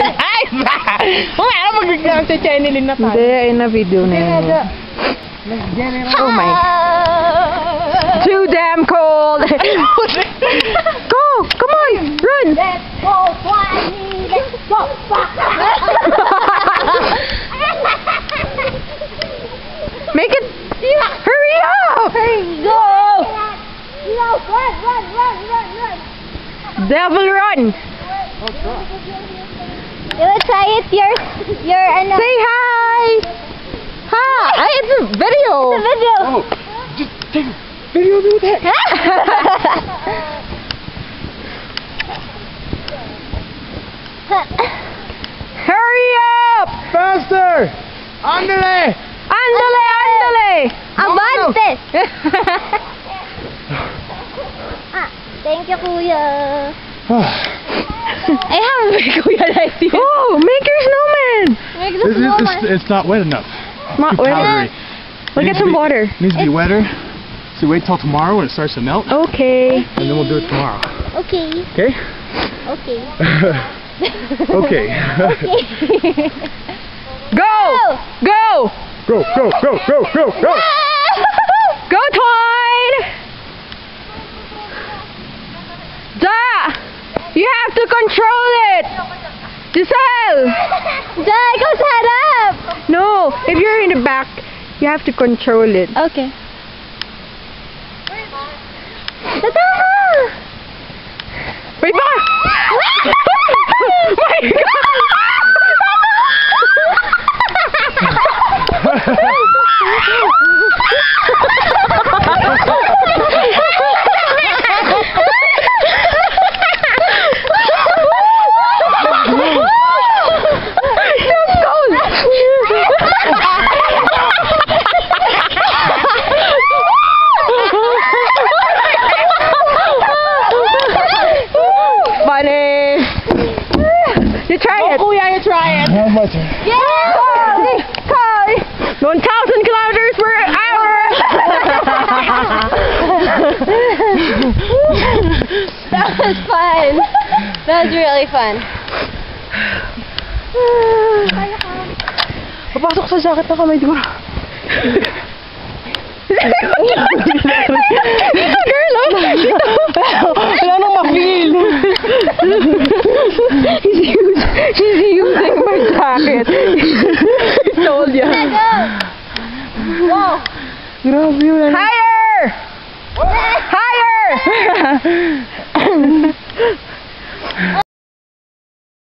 Ay, ba? Ano mag-exam sa channelin na tayo? Hindi, ayun na video na yun. Oh my. Too damn cold. Go! Come on! Run! Let's go, Swahili! Let's go! Make it... Hurry up! Hurry, go! No, run, run, run, run, run! Devil run! You will try it, your ano? Say hi! Hi! It's a video! It's a video! Oh, just take a video of that. Hurry up! Faster! Andale! Andale, andale! Avante! Thank you, Kuya. I have a kuya like you. Oh, make your snowman! It's not wet enough. Not Too wet. powdery. We'll get some water. Needs to be wetter. So wait till tomorrow when it starts to melt, Okay. and then we'll do it tomorrow. Okay. Okay? Okay. Okay. Go! Go! Go, go, go, go, go, go! Go, Twine! Da! You have to control it! Giselle! Jai, go sa harap! No, if you're in the back, you have to control it. Okay. Tata! Wait, ba? My Funny. You try it. Oh yeah, you try it. How much? Yeah! Hi. 1,000 kilometers per hour. That was fun. That was really fun. Papasok sa jacket na kamay, di ko. Dito, girl, oh. Dito. Wala nang ma-feel. She's using my jacket. Told ya. Wow! Grabe yun. Higher! Higher!